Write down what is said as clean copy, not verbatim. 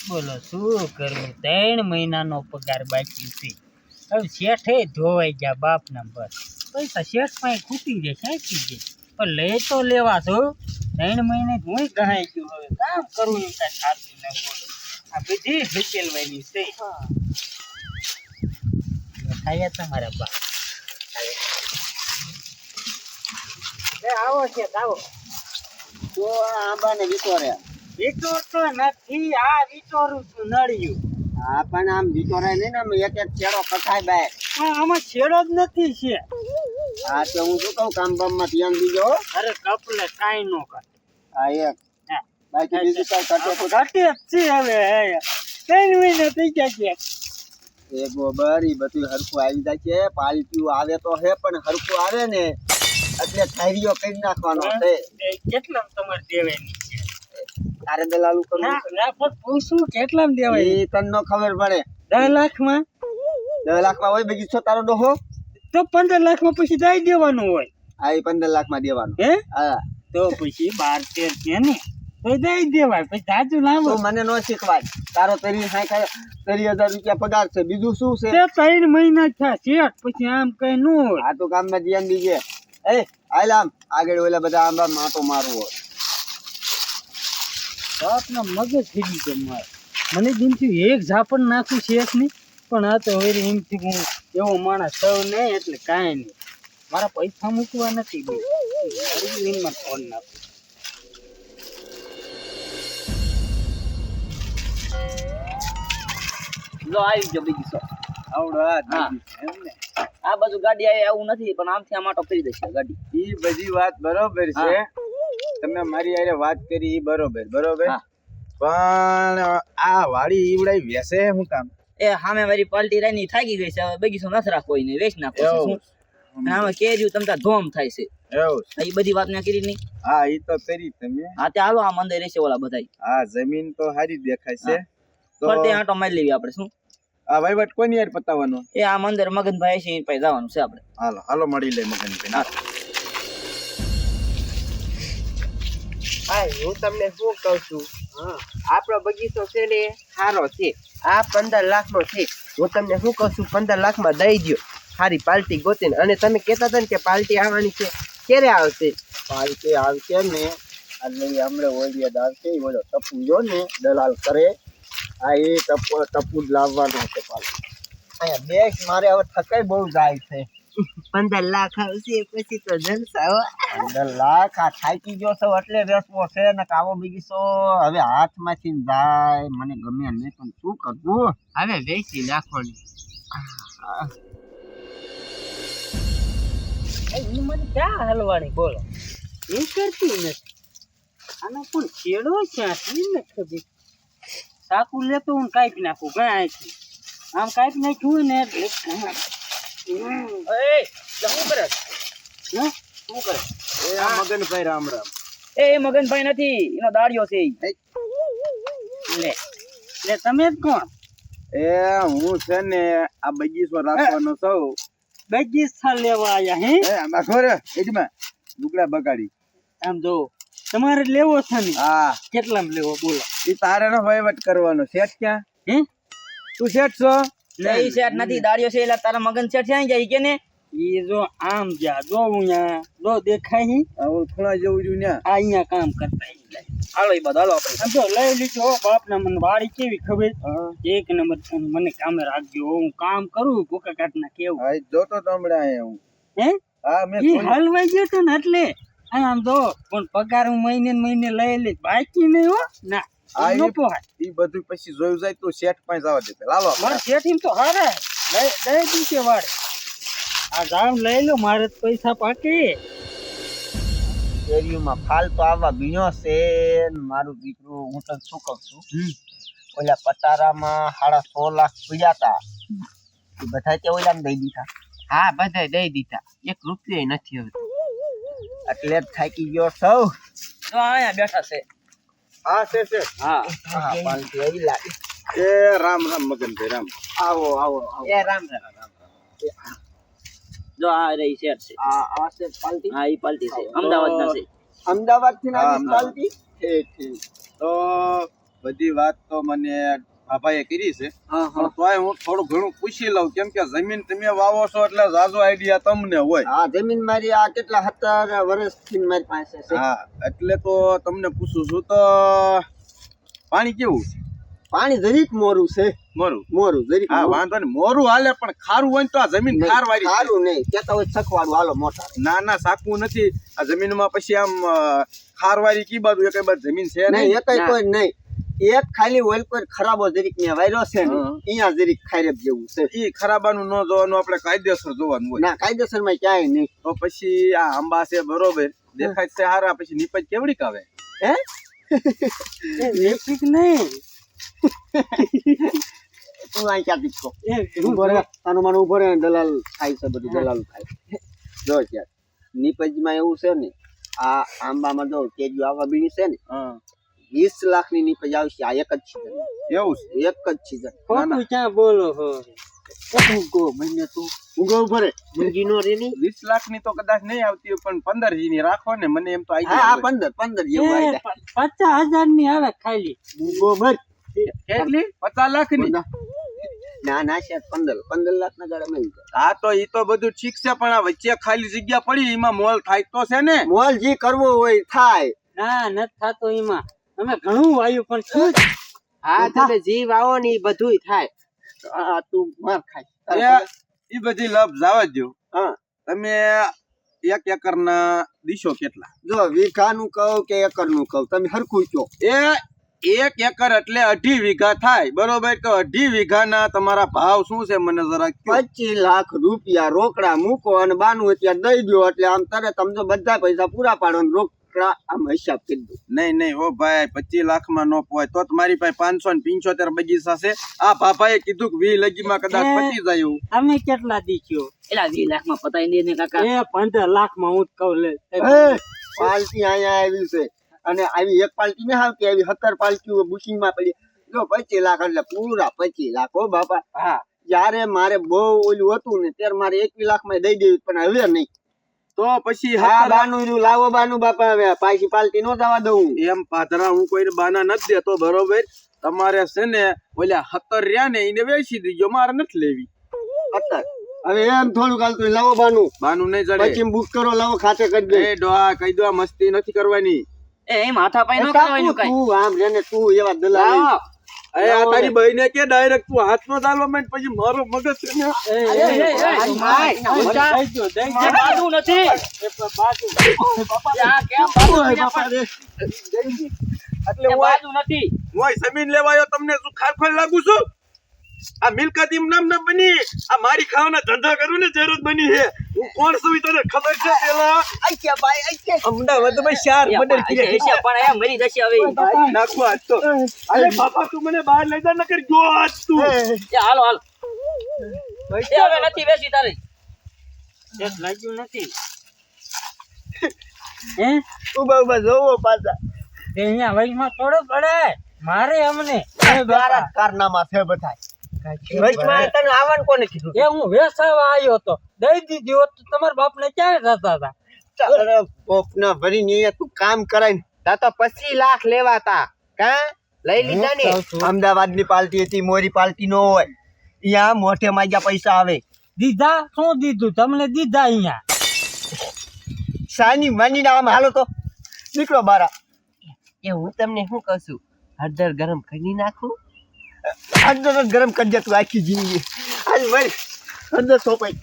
બોલો શું કરવું 3 મહિનાનો પગાર બાકી છે હવે શેઠે ધોવાઈ ગયા બાપના બસ પૈસા શેઠ પાસે ખૂટી જાય સાચી જાય પણ લઈ તો લેવા છો 3 મહિને હું ગહાઈ ગયો હવે કામ કરવું એમ કાંઈ થાતું ન બોલો આ બધી ઢકેલવાની છે થાય તમારા બા આવો છે આવો તો આંબાને વિચારે વિચોરતો નથી આ વિચોરું છું નળિયું હા પણ આમ વિચારાય નહીં ને આમ એક એક છેડો કથાય બાય પણ આમાં છેડો જ નથી છે હા તો હું શું કહું કામ બામમાં ધ્યાન દીજો હો. અરે કપલે કાંઈ નો કરે હા એક હા. બાકી બીજું કાંઈ ઘટે તો ઘટે જ છે હવે 3 મહિના થઈ ગયા છે એ ગોબર ઈ બધું હરખું આવી જાય છે પાલટીઓ આવે તો હે પણ હરખું આવે ને એટલે થારીઓ કરી નાખવાનો છે એ કેટલામ તમારે દેવાની છે તારે દલાલું કરવું ના ના પણ પૂછું કેટલામ દેવાય એ તને નો ખબર પડે 10 લાખમાં 10 લાખમાં હોય બગીચો તારો ડોહો તો 15 લાખમાં પછી દઈ દેવાનું હોય આ ઈ 15 લાખમાં દેવાનું હે હા તો પછી 12-13 છે ને તો દઈ દેવાય પછી જાજુ લાંબો તો મને નો શીખવાય તારો 30,000 રૂપિયા પગાર છે બીજું શું છે તે 3 મહિના થયા શેઠ પછી આમ કઈ ન હોય આ તો કામમાં ધ્યાન દીજે એ હાલ આમ આગળ ઓલા બધા આંબા માટો મારવો હોય બાપના મગજ થઈ ગયું મારે મને દિનથી એક ઝાપડ નાખું શેઠ ની પણ આ તો હવે એમથી હું એવો માણસ સૌ નહીં એટલે કાંઈ નહીં મારા પૈસા મૂકવા નથી એમાં ફોન નાખું જો આવી ગયો બગીચો આવડો હા. એમ ને આ બાજુ ગાડી આવે એવું નથી પણ આમથી આ માટો ફરી દેશે ગાડી ઈ બધી વાત બરોબર છે તમે મારી હારે વાત કરી ઈ બરોબર હા. પણ આ વાડી ઈવડાઈ વેસે હું કામ એ સામે મારી પાલટી રાની થાકી ગઈ છે હવે બગીચો નથી રાખવો એને વેચ નાખો છે એવું. શું અને આમાં કેર્યું તમતા ધોમ થાય છે એવું આ ઈ બધી વાત મેં કરી નહીં હા ઈ તો કરી તમે હા તે હાલો આ મંદિર રહેશે ઓલા બધાય આ જમીન તો સારી દેખાય છે તો ફરતે આંટો મારી લેવી આપણે શું આ વહીવટ કોની યાર પતાવવાનો એ આ મંદિર મગનભાઈ છે એ પાસે જવાનું છે આપણે હાલો હાલો મળી લે મગનભાઈ હા. હા હું તમને શું કહું છું આપણો બગીચો છે ને સારો છે આ 15 લાખનો છે હું તમને શું કહું છું 15 લાખમાં દઈ દો સારી પાર્ટી ગોતીને અને તમે કહેતા હતા ને કે પાર્ટી આવવાની છે ક્યારે આવશે પાલટી આવશે ને એટલે હમણે ઓલિયદ આવશે ઈ ઓલો ટપુ જો ને દલાલ કરે આ એ ટપુ જ લાવવાનો છે પાલટી અહીંયા બેસ મારે હવે થકાઈ બહુ જાય છે 15 લાખ આવશે પછી તો જલસા હો 15 લાખ આ થાકી ગયો છો એટલે વેચવો છે ને કાવો બગીચો હવે હાથમાંથી જાય મને ગમે નહીં પણ શું કરવું હવે વેચી નાખવાની મને ક્યાં હલવાની બોલો એ કરતી નથી આનો પણ છેડો ક્યાંથી નથી ખબર સાકુ લેતો હું કાપી નાખું ગાયથી આમ કાપી નાખ્યું હોય ને એટલે એ શું કરે હે? શું કરે એ આ મગનભાઈ રામ રામ એ મગનભાઈ નથી એનો દાડિયો છે ઈ. લે લે તમે જ કોણ એ હું છે ને આ બગીચો રાખવાનો છું બગીચા લેવા આયા હે એ આમાં સોરે એજમાં લુગડા બગાડી આમ જો તમારે લેવો છે ને હા કેટલામાં લેવો બોલો ઈ તારે નો વહીવટ કરવાનો શેઠ ક્યાં હે તું શેઠ છો એ શેઠ નથી દાડિયો છે એટલે તારા મગન શેઠ ક્યાં જાય કે ને એ જો આમ જા જો અહીંયા જો દેખાય હી આવું ખૂણા જેવું રહ્યું ને આ અહીંયા કામ કરતા ઈ લે. હાલો ઈ બધા હાલો આપણે આમ જો લઈ લીધો બાપના મને વાડી કેવી ખબર એક નંબર છે. મને કામે રાખજો હું કામ કરું ભૂકા કાટના કેવું હા જોતો તો હમણાં અહીંયા હું હે હા મેં ઈ હલવાઈ ગયો તો ને એટલે આમ જો પણ પગાર હું મહિને ને મહિને લઈ લે બાકી નહીં હો ના આ નો પોહાય ઈ બધું પછી જોયું જાય તો શેઠ પાસે જવા દે પેલા હાલો મારે શેઠી તો હારે દઈ દીધે વાળે આ ગામ લઈ લો મારે તો પૈસા પાકે શેરીઓમાં ફાલ તો આવવા ભીણો છે ને મારું દીકરું હું તને શું કહું છું ઓલા પટારામાં 6.5 લાખ પૂજ્યા તા એ બધા તે ઓલા દઈ દીધા હા બધાય દઈ દીધા 1 રૂપિયો નથી હવે એટલે જ થાકી ગયો સૌ તો અહીંયા બેઠા છે હા છે હા હા પાલટી આવી લાગે એ રામ રામ મગનભાઈ રામ આવો આવો એ રામ રામ જો આ રહી શેઠ છે આ છે પાલટી હા ઈ પાલટી છે અમદાવાદના છે અમદાવાદ થી હા, આવી પાલટી ઠીક ઠીક તો બધી વાત તો મને બાબાએ કરી છે, પણ તોય હું થોડું ઘણું પૂછી લઉં, કેમ કે જમીન તમે વાવો છો એટલે ઝાઝો આઈડિયા તમને હોય. હા, જમીન મારી આ કેટલા 17 વર્ષથી મારી પાસે છે. હા, એટલે તો તમને પૂછું છું. તો પાણી કેવું છે? પાણી જરીક મોરું છે. મોરું જરીક. હા, વાંધો નહીં, મોરું હાલે, પણ ખારું હોય ને તો આ જમીન ખારવાળી છે. ખારું નહીં, કેતા હોય સખવાળું હાલો મોટા. ના સાકવું નથી. આ જમીનમાં પછી આમ ખારવાળી કી બાજુ એક બાજુ જમીન છે નહીં, એકેય કોઈ નહીં. એક ખાલી ઓઇલ પર ખરાબો જરીક ને વાયરો છે ને, અહીંયા જરીક ખારેબ જેવું છે. ઈ ખરાબાનું ન જોવાનું, આપણે કાયદેસર જોવાનું હોય. ના, કાયદેસર માં ક્યાંય નહીં. તો પછી આ આંબા છે બરોબર, દેખાય છે હારા, પછી નીપજ કેવડી કાવે? હે લેપિક નહીં. તું અહીં ક્યાંથી છો? ઉભો રહે, આનું માનું ઉભો રહે. દલાલ થાય છે, બધું દલાલ થાય. જો ત્યાં નીપજમાં એવું છે ને, આ આંબામાં જો કેજુ આવવા બીણી છે ને, 20 લાખની નીપજ આવશે આ એક જ સીઝન. એવું છે? એક જ સીઝન. ખોટું ક્યાં બોલો છો? ઉગો મને તું ઉગો ઉભો રહે. મુંજી નો રે ની 20 લાખની તો કદાચ નહીં આવતી હોય, પણ 15 ની રાખો ને, મને એમ તો હા આઈડિયા. 15 જેવું આવી જાય. 50,000 ની આવે ખાલી. ઉગો મત. કેટલી? 50 લાખની? ના શેઠ 15 લાખ ના ગાડા મળી જાય. હા, તો ઈ તો બધું ઠીક છે, પણ આ વચ્ચે ખાલી જગ્યા પડી, એમાં મોલ થાય તો છે ને. મોલ જી કરવો હોય થાય. ના, નથી થતો એમાં. અમે ઘણું વાયું, પણ શું? હા, તમે જીવ આવો ને ઈ બધુંય થાય. આ તું માર ખાય. ઈ બધી લપ જાવા દો. હા, તમે 1 એકરના દીશો કેટલા? જો વીઘાનું કહું કે એકરનું કહું, તમે હરખું કહો. એ 1 એકર એટલે 2.5 વીઘા થાય, બરોબર? તો 2.5 વીઘાના તમારા ભાવ શું છે મને જરા કહો. 25 લાખ રૂપિયા રોકડા મૂકો અને બાનું અત્યારે દઈ દો, એટલે આમ તરત સમજો બધા પૈસા પૂરા પાડો ને રોકડા આમ હિસાબ કરી દો. નહીં ઓ ભાઈ, 25 લાખમાં નો પોય તો તમારી પાસે 575 બગીચા છે. આ બાપાએ કીધું કે 20 લગીમાં કદાચ પતી જાય એવું. તમે કેટલા દીધો? એલા 20 લાખમાં પતાઈ દે ને કાકા. 15 લાખમાં હું જ કહું લે. પાલટી અહીંયા આવી છે, અને આવી એક પાલટી ને આવતી, આવી 17 પાલટીઓ બુકિંગ માં પડી. જો 25 લાખ એટલે પૂરા 25 લાખ. હો બાપા. હા, જયારે મારે બહુ ઓલું હતું ને ત્યારે મારે 21 લાખ માં દઈ દેવી, પણ હવે નહીં. તો પછી હા, બાનું લાવો બાનું બાપા, હવે પાછી પાલટી નો જવા દઉં. એમ પાધરા હું કોઈને બાના નથી દેતો, બરોબર? તમારે છે ને ઓલા 17 રહ્યા ને એને વેચી દીજો, મારે નથી લેવી. 17 હવે એમ થોડું ચાલતું. લાવો બાનું નહીં જડે. પછી બુક કરો, લાવો ખાતે કરી દે. એ ડોહા કહી દો, મસ્તી નથી કરવાની. એમ હાથાપાઈ ન કરવાનું કાઈ. તું આમ જેને તું એવા દલાલ. એ આ તારી બહેને કે ડાયરેક્ટ તું હાથમાં ચાલવા માંડ, પછી મારો મગજ છે ને. બાજુ નથી. આ કેમ બાજુ? એટલે બાજુ નથી. હું જમીન લેવાયો, તમને શું ખારખોલ લાગુ છું? આ મિલકત એમ નામ ના બની, આ મારી ખાવાના ધંધા કરું ને જરૂર બની છે. હું કોણ છું તને ખબર છે? પેલા અમદાવાદમાં 4 મર્ડર કર્યા. પણ એ મરી જશે હવે. નાખવા આજ તો. અરે બાપા, તું મને બહાર લઈ જા, નકર જો આજ તું. એ હાલો એ હવે નથી બેસી તારી. શેઠ લાગ્યું નથી. ઉભા જોવો પાછા. તે અહીંયા વચમાં થોડો પડે મારે અમને. તારા કારનામા છે બધા. વચમાં તને આવવાનું કોને કીધું? એ હું વેસાવા આવ્યો હતો, દઈ દીધી હોત તો તમારા બાપને ક્યારે થતા હતા? અરે પોપના ભરીને અહીંયા તું કામ કરાય ને. તા તો 25 લાખ લેવાતા કા લઈ લીધા ને. અમદાવાદ ની પાર્ટી હતી, મોરી પાર્ટી નો હોય. અહીંયા મોઢે માગ્યા પૈસા આવે. દીધા? શું દીધું તમને? દીધા અહીંયા સાની માની આમ હાલો તો નીકળો બારા. એ હું તમને શું કહું છું, હળદર ગરમ કરી નાખું. હળદર ગરમ કરી દે તું આખી જિંદગી. હાલ મર હળદર સોપાઈ.